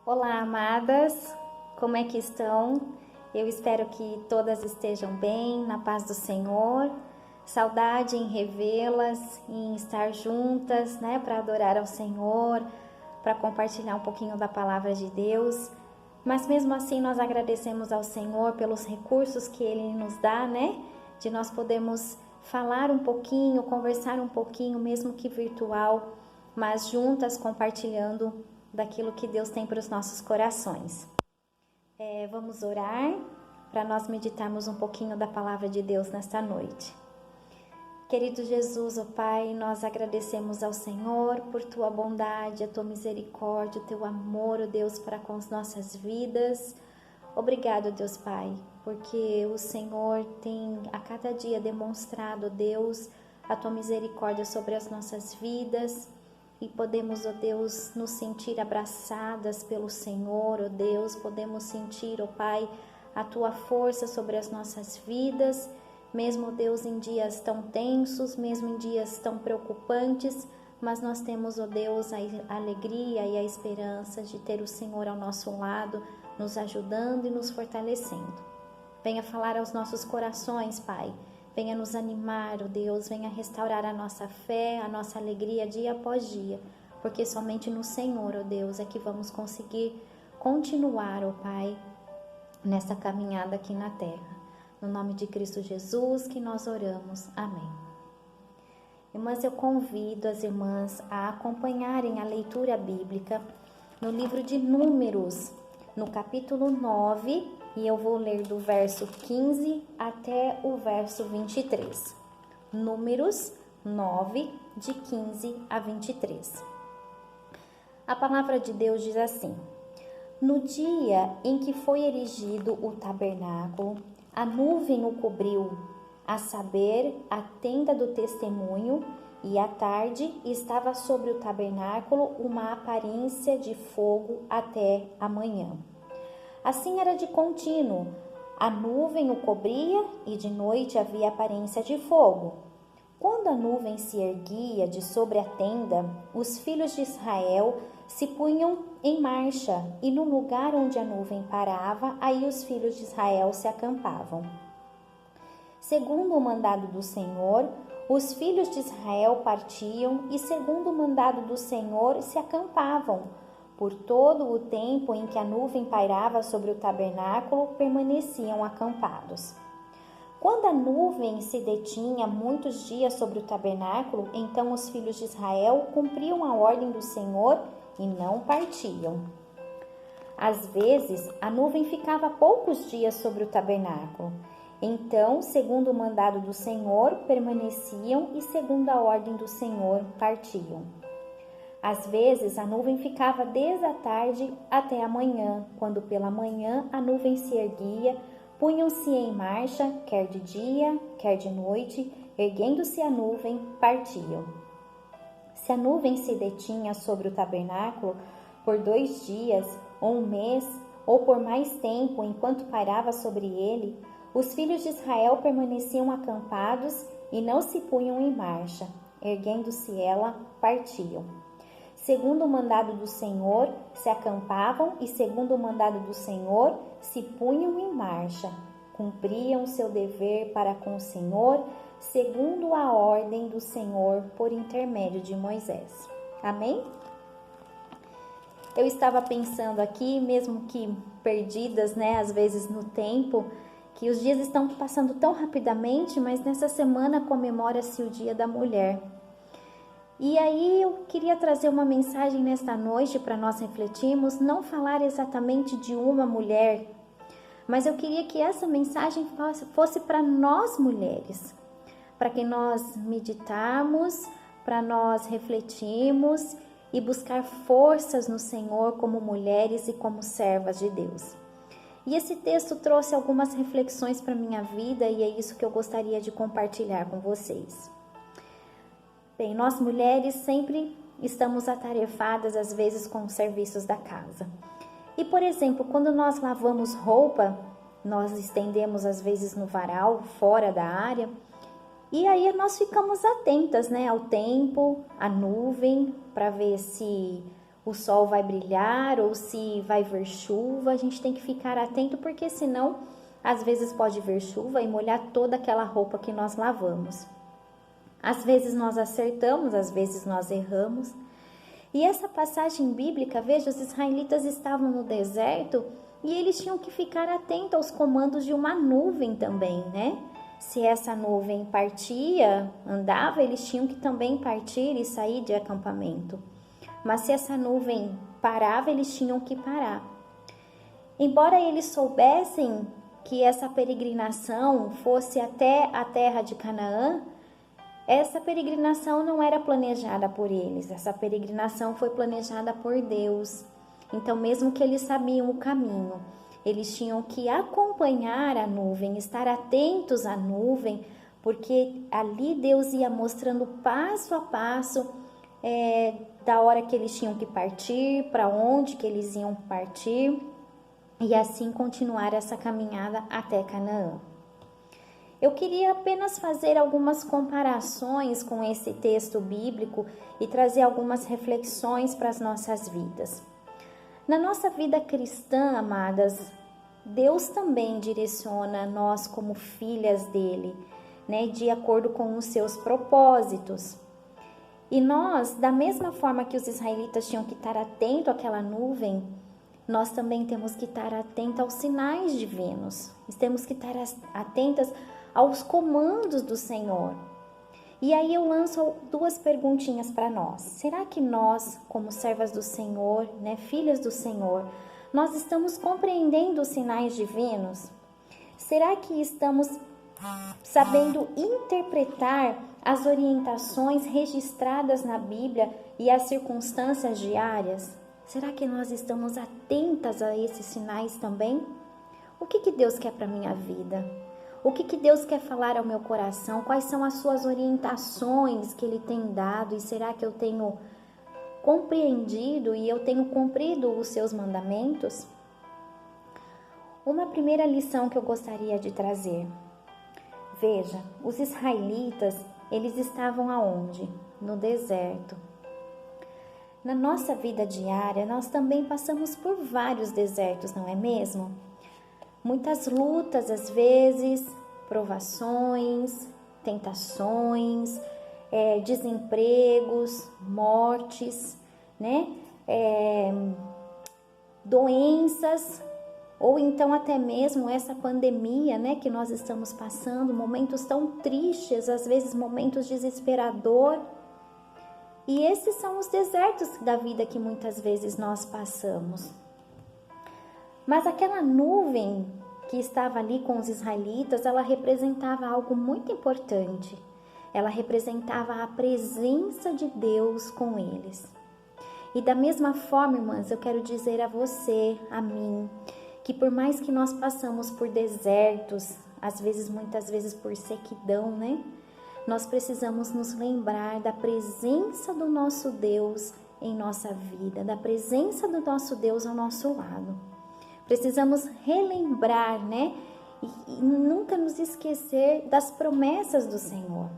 Olá, amadas, como é que estão? Eu espero que todas estejam bem, na paz do Senhor. Saudade em revê-las, em estar juntas, né, para adorar ao Senhor, para compartilhar um pouquinho da palavra de Deus. Mas mesmo assim nós agradecemos ao Senhor pelos recursos que Ele nos dá, né, de nós podermos falar um pouquinho, conversar um pouquinho, mesmo que virtual, mas juntas compartilhando daquilo que Deus tem para os nossos corações. Vamos orar para nós meditarmos um pouquinho da palavra de Deus nesta noite. Querido Jesus, ó Pai, nós agradecemos ao Senhor por Tua bondade, a Tua misericórdia, o Teu amor, ó Deus, para com as nossas vidas. Obrigado, Deus Pai, porque o Senhor tem a cada dia demonstrado, ó Deus, a Tua misericórdia sobre as nossas vidas. E podemos, ó Deus, nos sentir abraçadas pelo Senhor, ó Deus, podemos sentir, ó Pai, a Tua força sobre as nossas vidas, mesmo, ó Deus, em dias tão tensos, mesmo em dias tão preocupantes, mas nós temos, ó Deus, a alegria e a esperança de ter o Senhor ao nosso lado, nos ajudando e nos fortalecendo. Venha falar aos nossos corações, Pai. Venha nos animar, ó Deus, venha restaurar a nossa fé, a nossa alegria dia após dia, porque somente no Senhor, ó Deus, é que vamos conseguir continuar, ó Pai, nessa caminhada aqui na terra. No nome de Cristo Jesus que nós oramos. Amém. Irmãs, eu convido as irmãs a acompanharem a leitura bíblica no livro de Números, no capítulo 9, e eu vou ler do verso 15 até o verso 23. Números 9, de 15 a 23. A palavra de Deus diz assim: No dia em que foi erigido o tabernáculo, a nuvem o cobriu, a saber, a tenda do testemunho, e à tarde estava sobre o tabernáculo uma aparência de fogo até a manhã. Assim era de contínuo, a nuvem o cobria e de noite havia aparência de fogo. Quando a nuvem se erguia de sobre a tenda, os filhos de Israel se punham em marcha, e no lugar onde a nuvem parava, aí os filhos de Israel se acampavam. Segundo o mandado do Senhor, os filhos de Israel partiam e, segundo o mandado do Senhor, se acampavam. Por todo o tempo em que a nuvem pairava sobre o tabernáculo, permaneciam acampados. Quando a nuvem se detinha muitos dias sobre o tabernáculo, então os filhos de Israel cumpriam a ordem do Senhor e não partiam. Às vezes, a nuvem ficava poucos dias sobre o tabernáculo. Então, segundo o mandado do Senhor, permaneciam e, segundo a ordem do Senhor, partiam. Às vezes, a nuvem ficava desde a tarde até a manhã, quando pela manhã a nuvem se erguia, punham-se em marcha, quer de dia, quer de noite, erguendo-se a nuvem, partiam. Se a nuvem se detinha sobre o tabernáculo por 2 dias, ou 1 mês, ou por mais tempo, enquanto pairava sobre ele, os filhos de Israel permaneciam acampados e não se punham em marcha. Erguendo-se ela, partiam. Segundo o mandado do Senhor, se acampavam e, segundo o mandado do Senhor, se punham em marcha. Cumpriam o seu dever para com o Senhor, segundo a ordem do Senhor, por intermédio de Moisés. Amém? Eu estava pensando aqui, mesmo que perdidas, né, às vezes no tempo, que os dias estão passando tão rapidamente, mas nessa semana comemora-se o Dia da Mulher. E aí eu queria trazer uma mensagem nesta noite para nós refletirmos, não falar exatamente de uma mulher, mas eu queria que essa mensagem fosse para nós mulheres, para que nós meditarmos, para nós refletirmos e buscar forças no Senhor como mulheres e como servas de Deus. E esse texto trouxe algumas reflexões para a minha vida e é isso que eu gostaria de compartilhar com vocês. Bem, nós mulheres sempre estamos atarefadas às vezes com os serviços da casa. E, por exemplo, quando nós lavamos roupa, nós estendemos às vezes no varal, fora da área, e aí nós ficamos atentas, né, ao tempo, à nuvem, para ver se o sol vai brilhar ou se vai vir chuva. A gente tem que ficar atento, porque senão às vezes pode vir chuva e molhar toda aquela roupa que nós lavamos. Às vezes nós acertamos, às vezes nós erramos. E essa passagem bíblica, veja, os israelitas estavam no deserto e eles tinham que ficar atentos aos comandos de uma nuvem também, né? Se essa nuvem partia, andava, eles tinham que também partir e sair de acampamento. Mas se essa nuvem parava, eles tinham que parar. Embora eles soubessem que essa peregrinação fosse até a terra de Canaã, essa peregrinação não era planejada por eles, essa peregrinação foi planejada por Deus. Então, mesmo que eles sabiam o caminho, eles tinham que acompanhar a nuvem, estar atentos à nuvem, porque ali Deus ia mostrando passo a passo da hora que eles tinham que partir, para onde que eles iam partir, e assim continuar essa caminhada até Canaã. Eu queria apenas fazer algumas comparações com esse texto bíblico e trazer algumas reflexões para as nossas vidas. Na nossa vida cristã, amadas, Deus também direciona nós como filhas dele, né, de acordo com os seus propósitos. E nós, da mesma forma que os israelitas tinham que estar atentos àquela nuvem, nós também temos que estar atentos aos sinais divinos. Temos que estar atentas aos comandos do Senhor. E aí eu lanço duas perguntinhas para nós. Será que nós, como servas do Senhor, né, filhas do Senhor, nós estamos compreendendo os sinais divinos? Será que estamos sabendo interpretar as orientações registradas na Bíblia e as circunstâncias diárias? Será que nós estamos atentas a esses sinais também? O que Deus quer para a minha vida? O que Deus quer falar ao meu coração? Quais são as suas orientações que Ele tem dado? E será que eu tenho compreendido e eu tenho cumprido os seus mandamentos? Uma primeira lição que eu gostaria de trazer. Veja, os israelitas, eles estavam aonde? No deserto. Na nossa vida diária, nós também passamos por vários desertos, não é mesmo? Muitas lutas, às vezes, provações, tentações, desempregos, mortes, né? Doenças, ou então até mesmo essa pandemia, né, que nós estamos passando, momentos tão tristes, às vezes momentos desesperadores. E esses são os desertos da vida que muitas vezes nós passamos. Mas aquela nuvem que estava ali com os israelitas, ela representava algo muito importante. Ela representava a presença de Deus com eles. E da mesma forma, irmãs, eu quero dizer a você, a mim, que por mais que nós passamos por desertos, às vezes, muitas vezes por sequidão, né? Nós precisamos nos lembrar da presença do nosso Deus em nossa vida, da presença do nosso Deus ao nosso lado. Precisamos relembrar, né? E nunca nos esquecer das promessas do Senhor.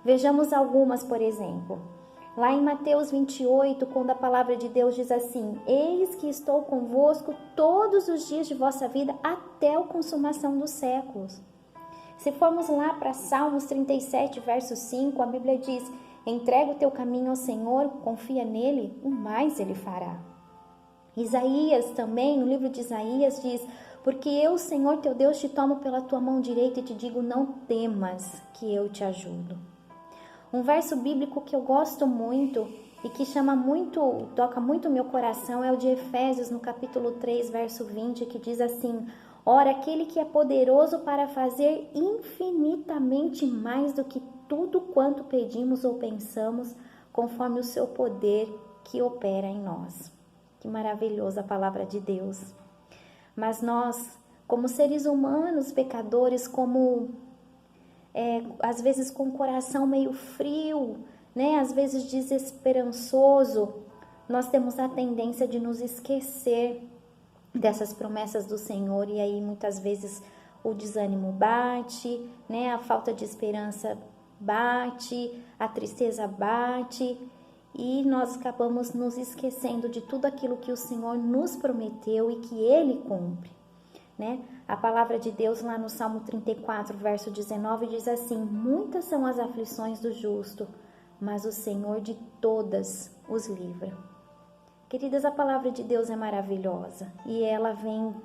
Vejamos algumas, por exemplo. Lá em Mateus 28, quando a palavra de Deus diz assim: eis que estou convosco todos os dias de vossa vida até a consumação dos séculos. Se formos lá para Salmos 37, verso 5, a Bíblia diz: entrega o teu caminho ao Senhor, confia nele, o mais ele fará. Isaías também, no livro de Isaías, diz: porque eu, Senhor teu Deus, te tomo pela tua mão direita e te digo, não temas, que eu te ajudo. Um verso bíblico que eu gosto muito e que toca muito o meu coração é o de Efésios, no capítulo 3, verso 20, que diz assim: ora, aquele que é poderoso para fazer infinitamente mais do que tudo quanto pedimos ou pensamos, conforme o seu poder que opera em nós. Que maravilhosa a palavra de Deus. Mas nós, como seres humanos, pecadores, às vezes com o coração meio frio, né? Às vezes desesperançoso, nós temos a tendência de nos esquecer dessas promessas do Senhor, e aí muitas vezes o desânimo bate, né? A falta de esperança bate, a tristeza bate, e nós acabamos nos esquecendo de tudo aquilo que o Senhor nos prometeu e que Ele cumpre, né? A palavra de Deus lá no Salmo 34, verso 19 diz assim: muitas são as aflições do justo, mas o Senhor de todas os livra. Queridas, a palavra de Deus é maravilhosa e ela vem,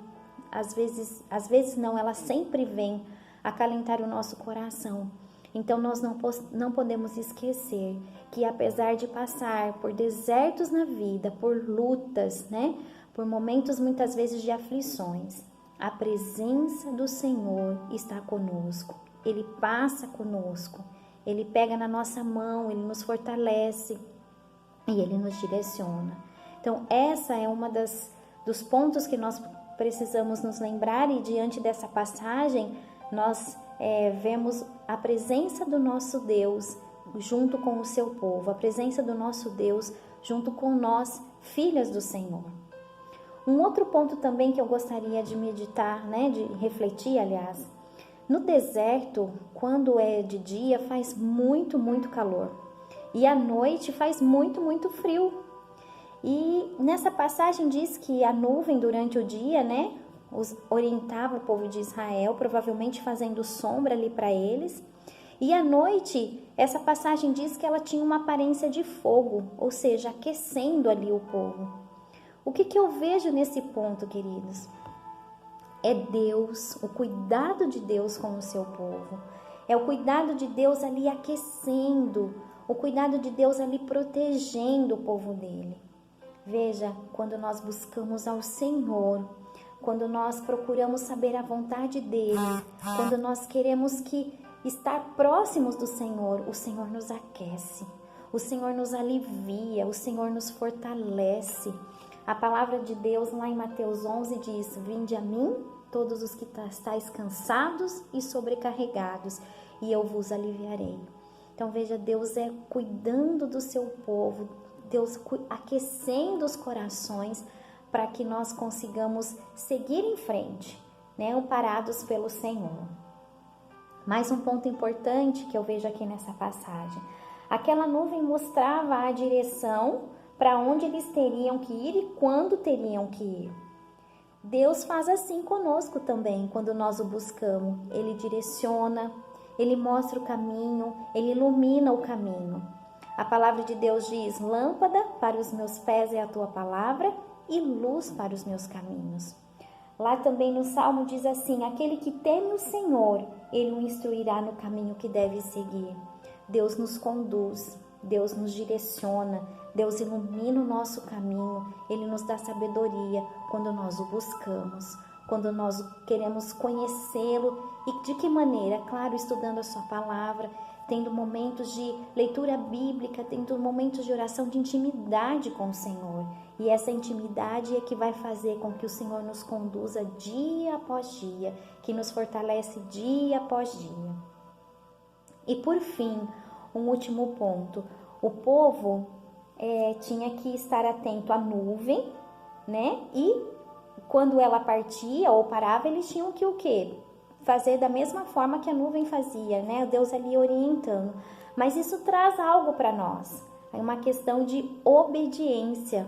às vezes não, ela sempre vem acalentar o nosso coração. Então nós não podemos esquecer que apesar de passar por desertos na vida, por lutas, né, por momentos muitas vezes de aflições, a presença do Senhor está conosco. Ele passa conosco, Ele pega na nossa mão, Ele nos fortalece e Ele nos direciona. Então essa é uma dos pontos que nós precisamos nos lembrar, e diante dessa passagem nós vemos a presença do nosso Deus junto com o seu povo, a presença do nosso Deus junto com nós, filhas do Senhor. Um outro ponto também que eu gostaria de meditar, né, de refletir, aliás, no deserto, quando é de dia, faz muito, muito calor, e à noite faz muito, muito frio. E nessa passagem diz que a nuvem durante o dia, né, orientava o povo de Israel, provavelmente fazendo sombra ali para eles. E à noite, essa passagem diz que ela tinha uma aparência de fogo, ou seja, aquecendo ali o povo. O que eu vejo nesse ponto, queridos? É Deus, o cuidado de Deus com o seu povo. É o cuidado de Deus ali aquecendo, o cuidado de Deus ali protegendo o povo dele. Veja, quando nós buscamos ao Senhor, quando nós procuramos saber a vontade dele, quando nós queremos estar próximos do Senhor, o Senhor nos aquece, o Senhor nos alivia, o Senhor nos fortalece. A palavra de Deus lá em Mateus 11 diz: vinde a mim, todos os que estáis cansados e sobrecarregados, e eu vos aliviarei. Então veja, Deus cuidando do seu povo, Deus aquecendo os corações para que nós consigamos seguir em frente, né, amparados pelo Senhor. Mais um ponto importante que eu vejo aqui nessa passagem: aquela nuvem mostrava a direção para onde eles teriam que ir e quando teriam que ir. Deus faz assim conosco também, quando nós o buscamos. Ele direciona, Ele mostra o caminho, Ele ilumina o caminho. A palavra de Deus diz: lâmpada para os meus pés é a tua palavra e luz para os meus caminhos. Lá também no Salmo diz assim: aquele que teme o Senhor, Ele o instruirá no caminho que deve seguir. Deus nos conduz, Deus nos direciona, Deus ilumina o nosso caminho, Ele nos dá sabedoria quando nós o buscamos, quando nós queremos conhecê-lo. E de que maneira? Claro, estudando a sua palavra, tendo momentos de leitura bíblica, tendo momentos de oração, de intimidade com o Senhor. E essa intimidade é que vai fazer com que o Senhor nos conduza dia após dia, que nos fortalece dia após dia. E por fim, um último ponto: o povo tinha que estar atento à nuvem, né? E quando ela partia ou parava, eles tinham que o quê? Fazer da mesma forma que a nuvem fazia, né? Deus ali orientando. Mas isso traz algo para nós, é uma questão de obediência,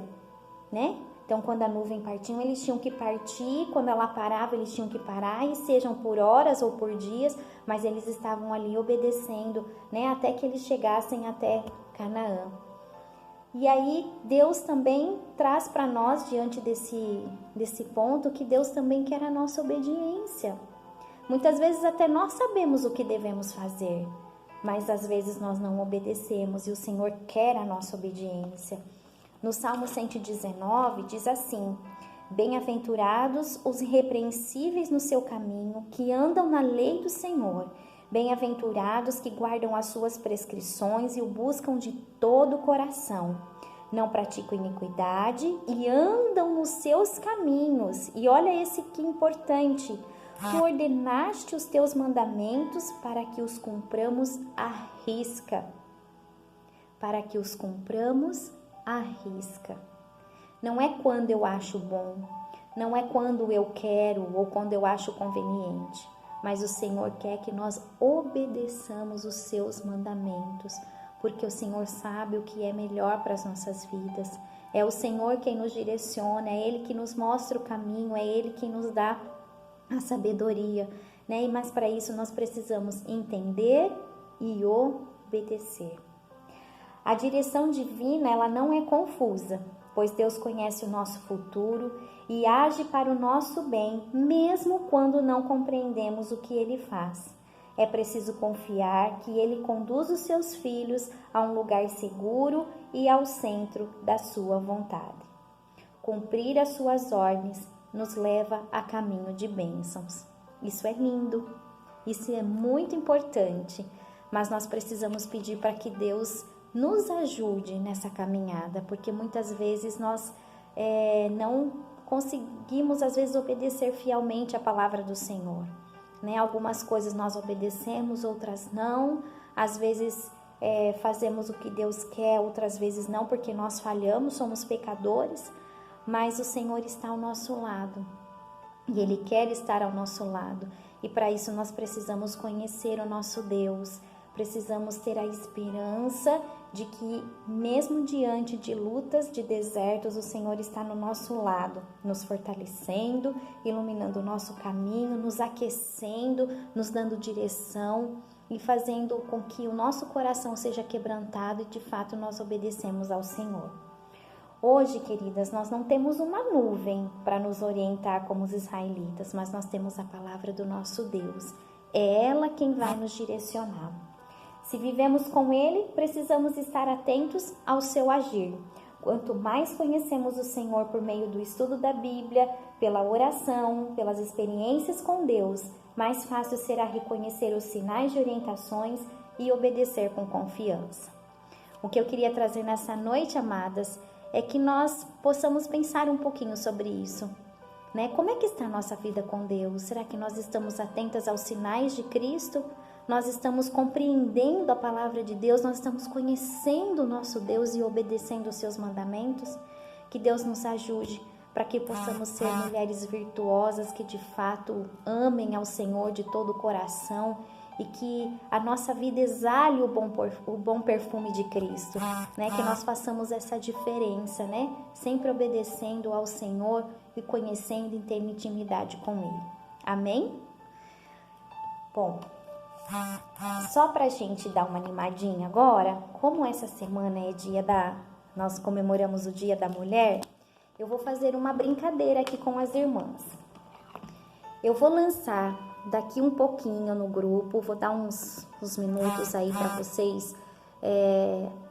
né? Então, quando a nuvem partia, eles tinham que partir, quando ela parava, eles tinham que parar, e sejam por horas ou por dias, mas eles estavam ali obedecendo, né? Até que eles chegassem até Canaã. E aí, Deus também traz para nós, diante desse ponto, que Deus também quer a nossa obediência. Muitas vezes até nós sabemos o que devemos fazer, mas às vezes nós não obedecemos, e o Senhor quer a nossa obediência. No Salmo 119 diz assim: bem-aventurados os irrepreensíveis no seu caminho, que andam na lei do Senhor. Bem-aventurados que guardam as suas prescrições e o buscam de todo o coração. Não praticam iniquidade e andam nos seus caminhos. E olha esse que importante: tu ordenaste os teus mandamentos para que os cumpramos à risca. Para que os cumpramos à risca. Não é quando eu acho bom, não é quando eu quero ou quando eu acho conveniente, mas o Senhor quer que nós obedeçamos os seus mandamentos, porque o Senhor sabe o que é melhor para as nossas vidas. É o Senhor quem nos direciona, é Ele que nos mostra o caminho, é Ele quem nos dá a sabedoria, né? Mas para isso nós precisamos entender e obedecer. A direção divina, ela não é confusa, pois Deus conhece o nosso futuro e age para o nosso bem, mesmo quando não compreendemos o que Ele faz. É preciso confiar que Ele conduz os seus filhos a um lugar seguro e ao centro da sua vontade. Cumprir as suas ordens nos leva a caminho de bênçãos. Isso é lindo, isso é muito importante, mas nós precisamos pedir para que Deus nos ajude nessa caminhada, porque muitas vezes nós não conseguimos, às vezes, obedecer fielmente a palavra do Senhor, né? Algumas coisas nós obedecemos, outras não. Às vezes fazemos o que Deus quer, outras vezes não, porque nós falhamos, somos pecadores, mas o Senhor está ao nosso lado e Ele quer estar ao nosso lado, e para isso nós precisamos conhecer o nosso Deus. Precisamos ter a esperança de que, mesmo diante de lutas, de desertos, o Senhor está no nosso lado, nos fortalecendo, iluminando o nosso caminho, nos aquecendo, nos dando direção e fazendo com que o nosso coração seja quebrantado e, de fato, nós obedecemos ao Senhor. Hoje, queridas, nós não temos uma nuvem para nos orientar como os israelitas, mas nós temos a palavra do nosso Deus. É ela quem vai nos direcionar. Se vivemos com Ele, precisamos estar atentos ao seu agir. Quanto mais conhecemos o Senhor por meio do estudo da Bíblia, pela oração, pelas experiências com Deus, mais fácil será reconhecer os sinais de orientações e obedecer com confiança. O que eu queria trazer nessa noite, amadas, é que nós possamos pensar um pouquinho sobre isso, né? Como é que está a nossa vida com Deus? Será que nós estamos atentas aos sinais de Cristo? Nós estamos compreendendo a palavra de Deus? Nós estamos conhecendo o nosso Deus e obedecendo os seus mandamentos? Que Deus nos ajude para que possamos ser mulheres virtuosas que de fato amem ao Senhor de todo o coração e que a nossa vida exale o bom perfume de Cristo, né? Que nós façamos essa diferença, né? Sempre obedecendo ao Senhor e conhecendo e tendo intimidade com Ele. Amém? Bom, só para a gente dar uma animadinha agora, como essa semana é nós comemoramos o Dia da Mulher, eu vou fazer uma brincadeira aqui com as irmãs. Eu vou lançar daqui um pouquinho no grupo, vou dar uns minutos aí para vocês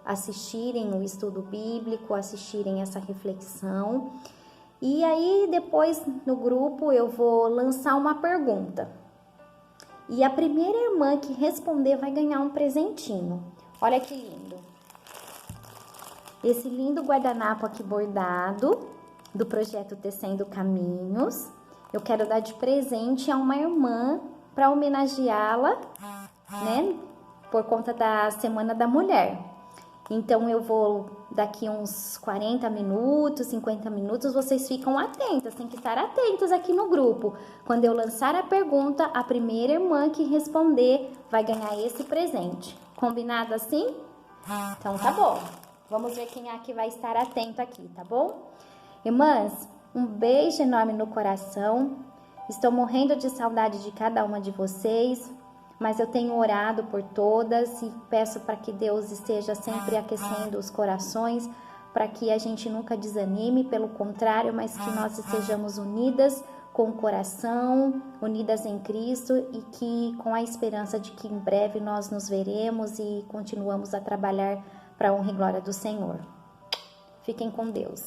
assistirem o estudo bíblico, assistirem essa reflexão. E aí depois no grupo eu vou lançar uma pergunta. E a primeira irmã que responder vai ganhar um presentinho. Olha que lindo. Esse lindo guardanapo aqui bordado do projeto Tecendo Caminhos. Eu quero dar de presente a uma irmã para homenageá-la, né? Por conta da Semana da Mulher. Então, eu vou, daqui uns 40 minutos, 50 minutos, vocês ficam atentas, tem que estar atentos aqui no grupo. Quando eu lançar a pergunta, a primeira irmã que responder vai ganhar esse presente. Combinado assim? Então, tá bom. Vamos ver quem é que vai estar atento aqui, tá bom? Irmãs, um beijo enorme no coração. Estou morrendo de saudade de cada uma de vocês, mas eu tenho orado por todas e peço para que Deus esteja sempre aquecendo os corações, para que a gente nunca desanime, pelo contrário, mas que nós estejamos unidas com o coração, unidas em Cristo e que com a esperança de que em breve nós nos veremos e continuamos a trabalhar para a honra e glória do Senhor. Fiquem com Deus.